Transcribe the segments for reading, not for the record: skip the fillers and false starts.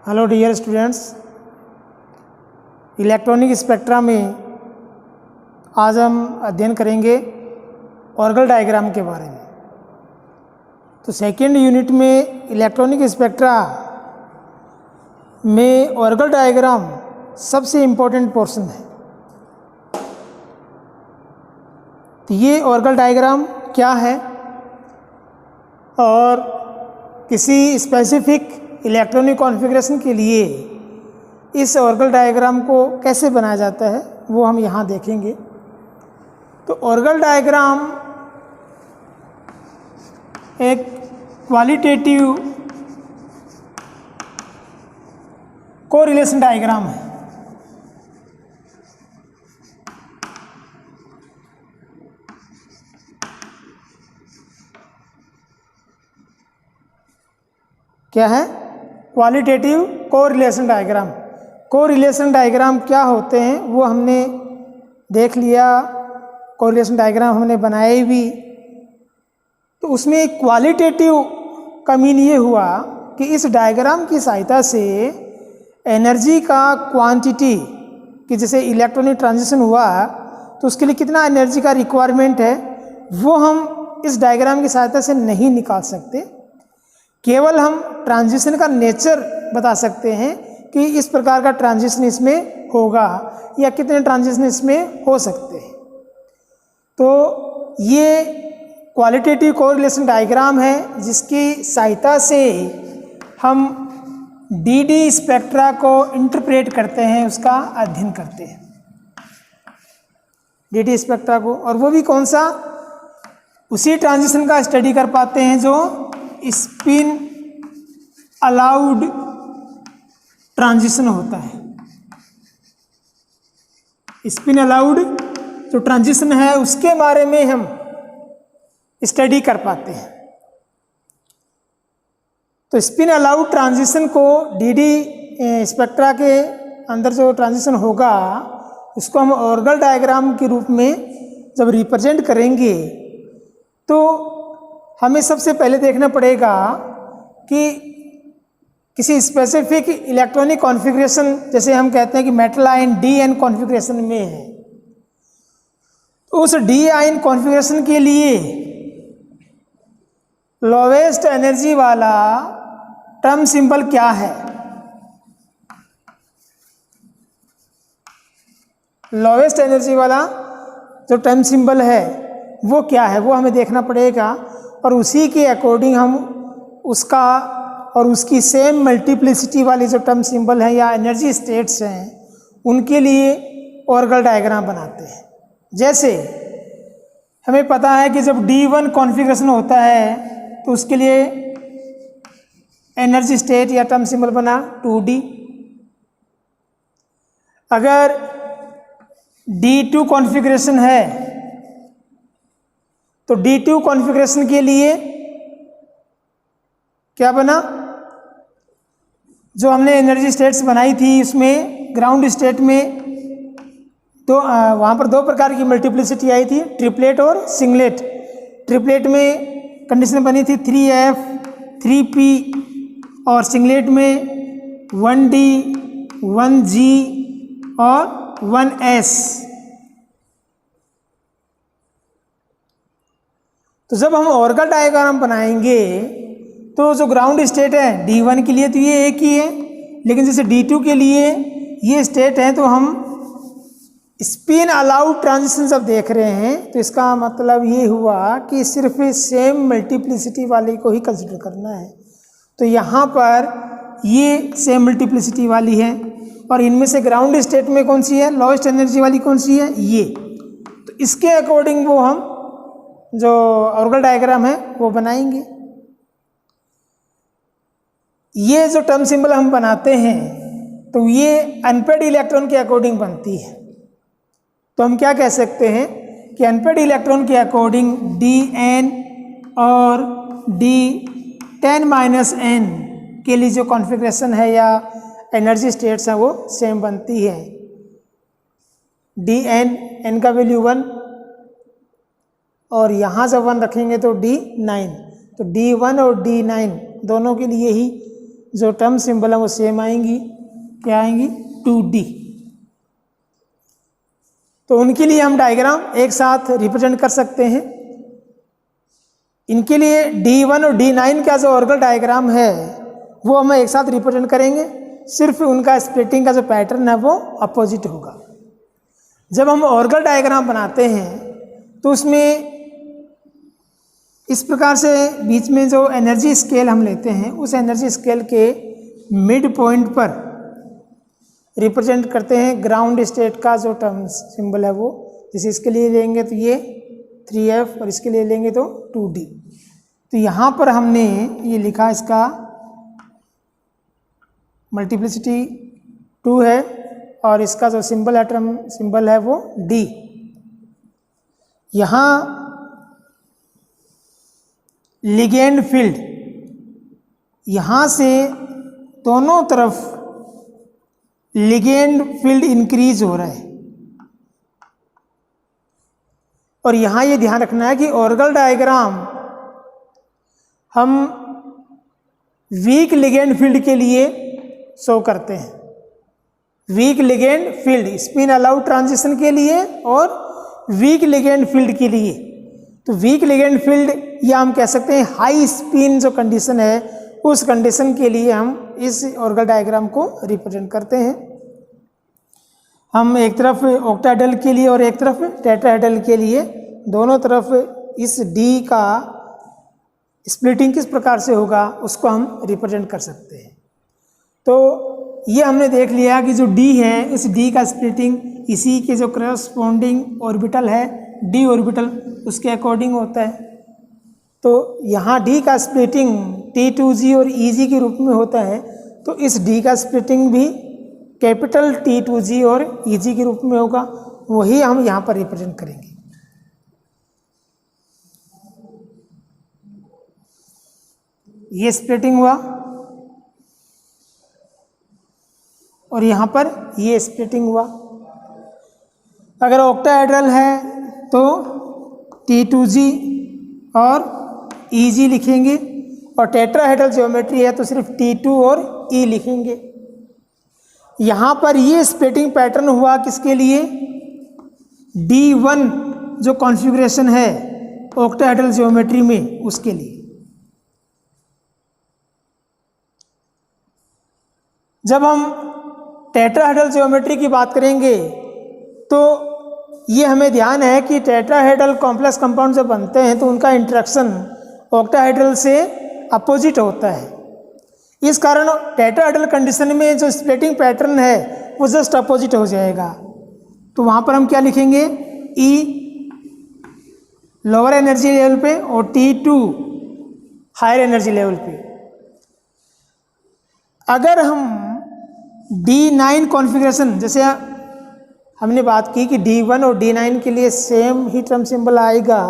Hello dear students, electronic spectra में आज हम अध्ययन करेंगे ऑर्गल डायग्राम के बारे में। तो सेकेंड यूनिट में इलेक्ट्रॉनिक स्पेक्ट्रा में ऑर्गल डायग्राम सबसे इम्पोर्टेंट पोर्शन है। तो ये ऑर्गल डायग्राम क्या है और किसी स्पेसिफिक इलेक्ट्रॉनिक कॉन्फ़िगरेशन के लिए इस ऑर्गल डायग्राम को कैसे बनाया जाता है वो हम यहाँ देखेंगे। तो ऑर्गल डायग्राम एक क्वालिटेटिव कोरिलेशन डायग्राम है। क्या है? Qualitative correlation diagram. Correlation diagram क्या होते हैं वो हमने देख लिया, कोरिलेशन डायग्राम हमने बनाए भी। तो उसमें क्वालिटेटिव का मीन ये हुआ कि इस डायग्राम की सहायता से एनर्जी का क्वांटिटी कि जैसे इलेक्ट्रॉनिक ट्रांजिशन हुआ तो उसके लिए कितना एनर्जी का रिक्वायरमेंट है वो हम इस डायग्राम की सहायता से नहीं निकाल सकते। केवल हम ट्रांजिशन का नेचर बता सकते हैं कि इस प्रकार का ट्रांजिशन इसमें होगा या कितने ट्रांजिशन इसमें हो सकते हैं। तो ये क्वालिटेटिव कोरिलेशन डायग्राम है जिसकी सहायता से हम डीडी स्पेक्ट्रा को इंटरप्रेट करते हैं, उसका अध्ययन करते हैं डीडी स्पेक्ट्रा को। और वो भी कौन सा? उसी ट्रांजिशन का स्टडी कर पाते हैं जो स्पिन अलाउड ट्रांजिशन होता है। स्पिन अलाउड जो ट्रांजिशन है उसके बारे में हम स्टडी कर पाते हैं। तो स्पिन अलाउड ट्रांजिशन को डीडी स्पेक्ट्रा के अंदर जो ट्रांजिशन होगा उसको हम ऑर्गल डायग्राम के रूप में जब रिप्रेजेंट करेंगे तो हमें सबसे पहले देखना पड़ेगा कि किसी स्पेसिफिक इलेक्ट्रॉनिक कॉन्फ़िगरेशन, जैसे हम कहते हैं कि metal ion D N configuration में है, तो उस डी आयन कॉन्फ़िगरेशन के लिए लोवेस्ट एनर्जी वाला टर्म सिंबल क्या है? लोवेस्ट एनर्जी वाला जो टर्म सिंबल है वो क्या है वो हमें देखना पड़ेगा और उसी के अकॉर्डिंग हम उसका और उसकी सेम मल्टीप्लिसिटी वाली जो टर्म सिंबल है या एनर्जी स्टेट्स हैं उनके लिए ऑर्गल डायग्राम बनाते हैं। जैसे हमें पता है कि जब D1 कॉन्फ़िगरेशन होता है तो उसके लिए एनर्जी स्टेट या टर्म सिंबल बना 2D। अगर D2 कॉन्फ़िगरेशन है तो D2 कॉन्फ़िगरेशन के लिए क्या बना? जो हमने एनर्जी स्टेट्स बनाई थी उसमें ग्राउंड स्टेट में तो वहाँ पर दो प्रकार की मल्टीप्लिसिटी आई थी, ट्रिपलेट और सिंगलेट। ट्रिपलेट में कंडीशन बनी थी 3F 3P और सिंगलेट में 1D 1G और 1S। तो जब हम ऑर्गल डायग्राम बनाएंगे तो जो ग्राउंड स्टेट है D1 के लिए तो ये एक ही है, लेकिन जैसे D2 के लिए ये स्टेट है तो हम स्पिन अलाउड ट्रांजिशन जब देख रहे हैं तो इसका मतलब ये हुआ कि सिर्फ सेम मल्टीप्लिसिटी वाली को ही कंसिडर करना है। तो यहाँ पर ये सेम मल्टीप्लिसिटी वाली है और इनमें से ग्राउंड स्टेट में कौन सी है, लोएस्ट एनर्जी वाली कौन सी है, ये। तो इसके अकॉर्डिंग वो हम जो ऑर्गल डायग्राम है वो बनाएंगे। ये जो टर्म सिंबल हम बनाते हैं तो ये अनपेड इलेक्ट्रॉन के अकॉर्डिंग बनती है। तो हम क्या कह सकते हैं कि अनपेड इलेक्ट्रॉन के अकॉर्डिंग Dn और D10-n के लिए जो कॉन्फ़िगरेशन है या एनर्जी स्टेट्स हैं वो सेम बनती है। Dn, n का वैल्यू 1 और यहाँ जब 1 रखेंगे तो D9, तो D1 और D9 दोनों के लिए ही जो टर्म सिंबल है वो सेम आएंगी, क्या आएंगी 2D। तो उनके लिए हम डायग्राम एक साथ रिप्रेजेंट कर सकते हैं। इनके लिए D1 और D9 का जो ऑर्गल डायग्राम है वो हम एक साथ रिप्रेजेंट करेंगे, सिर्फ उनका स्प्लिटिंग का जो पैटर्न है वो अपोजिट होगा। जब हम ऑर्गल डायग्राम बनाते हैं तो उसमें इस प्रकार से बीच में जो एनर्जी स्केल हम लेते हैं उस एनर्जी स्केल के मिड पॉइंट पर रिप्रेजेंट करते हैं ग्राउंड स्टेट का जो टर्म सिंबल है वो। जैसे इसके लिए लेंगे तो ये 3F और इसके लिए लेंगे तो 2D। तो यहाँ पर हमने ये लिखा, इसका मल्टीप्लिसिटी 2 है और इसका जो सिंबल है, टर्म सिंबल है वो D। यहाँ लिगेंड फील्ड, यहाँ से दोनों तरफ लिगेंड फील्ड इंक्रीज हो रहा है। और यहाँ ये ध्यान रखना है कि ऑर्गल डायग्राम हम वीक लिगेंड फील्ड के लिए शो करते हैं। Week ligand field spin allowed transition के लिए और वीक लिगेंड फील्ड के लिए। तो वीक लिगेंड फील्ड या हम कह सकते हैं हाई स्पिन जो कंडीशन है उस कंडीशन के लिए हम इस ऑर्गल डायग्राम को रिप्रेजेंट करते हैं। हम एक तरफ ऑक्टाहेड्रल के लिए और एक तरफ टेट्राहेड्रल के लिए, दोनों तरफ इस D का स्प्लिटिंग किस प्रकार से होगा उसको हम रिप्रेजेंट कर सकते हैं। तो ये हमने देख लिया कि जो D है, इस D का स्प्लिटिंग इसी के जो करस्पॉन्डिंग ऑर्बिटल है D ऑर्बिटल उसके अकॉर्डिंग होता है। तो यहाँ D का स्प्लिटिंग T2G और EG के रूप में होता है, तो इस D का स्प्लिटिंग भी कैपिटल T2G और EG के रूप में होगा, वही हम यहाँ पर रिप्रेजेंट करेंगे। ये स्प्लिटिंग हुआ और यहाँ पर ये स्प्लिटिंग हुआ। अगर ऑक्टाहेड्रल है तो T2G और EG लिखेंगे, और टेट्राहेड्रल ज्योमेट्री है तो सिर्फ T2 और E लिखेंगे। यहाँ पर ये स्प्लिटिंग पैटर्न हुआ किसके लिए? D1 जो कॉन्फ़िगरेशन है ऑक्टाहेड्रल ज्योमेट्री में उसके लिए। जब हम टेट्राहेड्रल ज्योमेट्री की बात करेंगे तो ये हमें ध्यान है कि टेट्राहेड्रल कॉम्प्लेक्स कंपाउंड जब बनते हैं तो उनका इंटरेक्शन ऑक्टाहेड्रल से अपोजिट होता है। इस कारण टेट्राहेड्रल कंडीशन में जो स्प्लिटिंग पैटर्न है वो जस्ट अपोजिट हो जाएगा। तो वहाँ पर हम क्या लिखेंगे? E लोअर एनर्जी लेवल पे और T2 हायर एनर्जी लेवल पे। अगर हम D9 कॉन्फ़िगरेशन, जैसे हमने बात की कि D1 और D9 के लिए सेम ही टर्म सिंबल आएगा,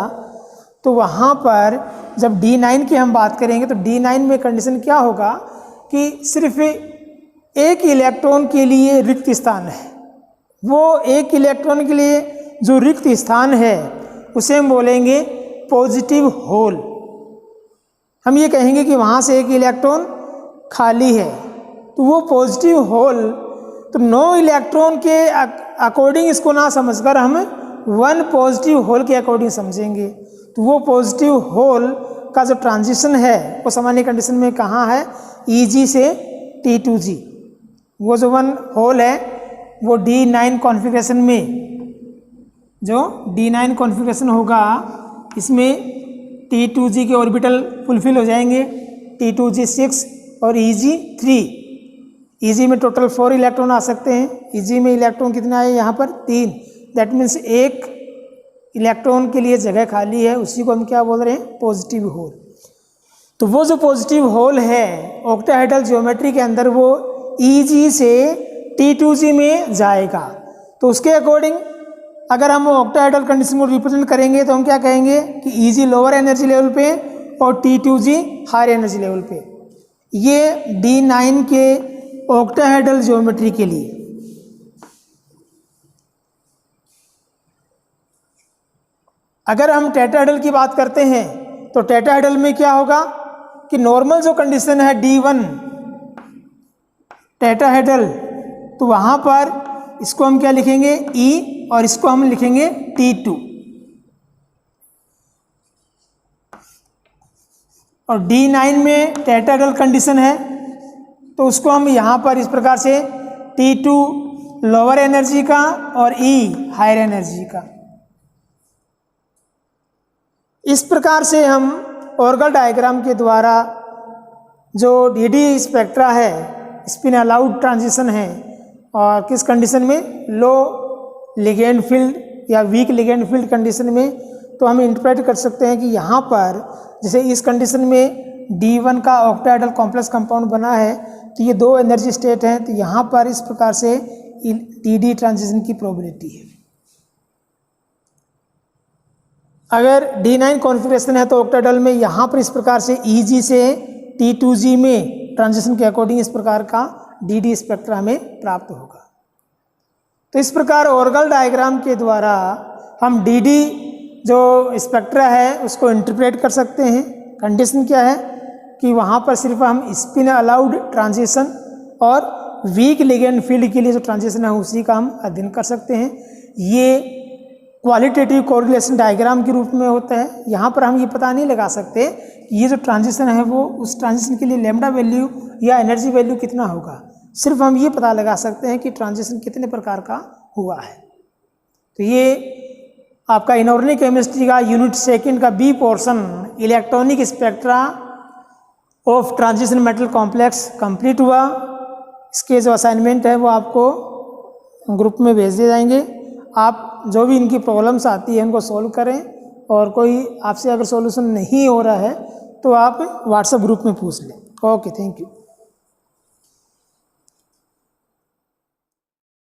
तो वहाँ पर जब D9 की हम बात करेंगे तो D9 में कंडीशन क्या होगा कि सिर्फ एक इलेक्ट्रॉन के लिए रिक्त स्थान है। वो एक इलेक्ट्रॉन के लिए जो रिक्त स्थान है उसे हम बोलेंगे पॉजिटिव होल। हम ये कहेंगे कि वहाँ से एक इलेक्ट्रॉन खाली है, तो वो पॉजिटिव होल, तो नो इलेक्ट्रॉन के अकॉर्डिंग इसको ना समझकर हम वन पॉजिटिव होल के अकॉर्डिंग समझेंगे। तो वो पॉजिटिव होल का जो ट्रांजिशन है वो सामान्य कंडीशन में कहाँ है? EG से T2G। वो जो वन होल है वो D9 कॉन्फ़िगरेशन में, जो D9 कॉन्फ़िगरेशन होगा इसमें T2G के ऑर्बिटल फुलफिल हो जाएंगे, T2G 6 और EG 3। EG में टोटल 4 इलेक्ट्रॉन आ सकते हैं। EG में इलेक्ट्रॉन कितना है? यहाँ पर 3। दैट मीन्स एक इलेक्ट्रॉन के लिए जगह खाली है, उसी को हम क्या बोल रहे हैं? Positive hole. तो वो जो पॉजिटिव होल है ऑक्टाहेड्रल ज्योमेट्री के अंदर वो EG से T2G में जाएगा। तो उसके अकॉर्डिंग अगर हम ऑक्टाहेड्रल कंडीशन को रिप्रेजेंट करेंगे तो हम क्या कहेंगे कि EG लोअर एनर्जी लेवल पे और T2G हायर एनर्जी लेवल पे। ये D9 के ऑक्टाहेड्रल ज्योमेट्री के लिए। अगर हम टेट्राहेड्रल की बात करते हैं तो टेट्राहेड्रल में क्या होगा कि नॉर्मल जो कंडीशन है D1 टेट्राहेड्रल, तो वहाँ पर इसको हम क्या लिखेंगे E और इसको हम लिखेंगे T2। और D9 में टेट्राहेड्रल कंडीशन है तो उसको हम यहाँ पर इस प्रकार से T2 लोअर एनर्जी का और E हायर एनर्जी का। इस प्रकार से हम ऑर्गल डायग्राम के द्वारा जो DD स्पेक्ट्रा है, स्पिन अलाउड ट्रांजिशन है, और किस कंडीशन में, लो लिगेंड फील्ड या वीक लिगेंड फील्ड कंडीशन में, तो हम इंटरप्रेट कर सकते हैं कि यहाँ पर जैसे इस कंडीशन में D1 का ऑक्टाहेड्रल कॉम्प्लेक्स कंपाउंड बना है तो ये 2 एनर्जी स्टेट हैं, तो यहाँ पर इस प्रकार से DD ट्रांजिशन की प्रोबेबिलिटी है। अगर D9 कॉन्फ़िगरेशन है तो ऑक्टाहेड्रल में यहाँ पर इस प्रकार से EG से T2G में ट्रांजिशन के अकॉर्डिंग इस प्रकार का DD स्पेक्ट्रा हमें प्राप्त होगा। तो इस प्रकार ऑर्गल डायग्राम के द्वारा हम DD जो स्पेक्ट्रा है उसको इंटरप्रेट कर सकते हैं। कंडीशन क्या है कि वहाँ पर सिर्फ हम स्पिन अलाउड ट्रांजिशन और वीक लिगेंड फील्ड के लिए जो ट्रांजिशन है उसी का हम अध्ययन कर सकते हैं। ये क्वालिटेटिव कोरिलेशन डायग्राम के रूप में होता है। यहाँ पर हम ये पता नहीं लगा सकते कि ये जो ट्रांजिशन है वो उस ट्रांजिशन के लिए लैम्डा वैल्यू या एनर्जी वैल्यू कितना होगा, सिर्फ हम ये पता लगा सकते हैं कि ट्रांजिशन कितने प्रकार का हुआ है। तो ये आपका इनऑर्गेनिक केमिस्ट्री का यूनिट सेकंड का B portion electronic spectra of transition metal complex complete हुआ। इसके जो असाइनमेंट है वो आपको ग्रुप में भेज दिए जाएंगे। आप जो भी इनकी प्रॉब्लम्स आती है इनको सॉल्व करें, और कोई आपसे अगर सॉल्यूशन नहीं हो रहा है तो आप व्हाट्सएप ग्रुप में पूछ लें। Okay, thank you.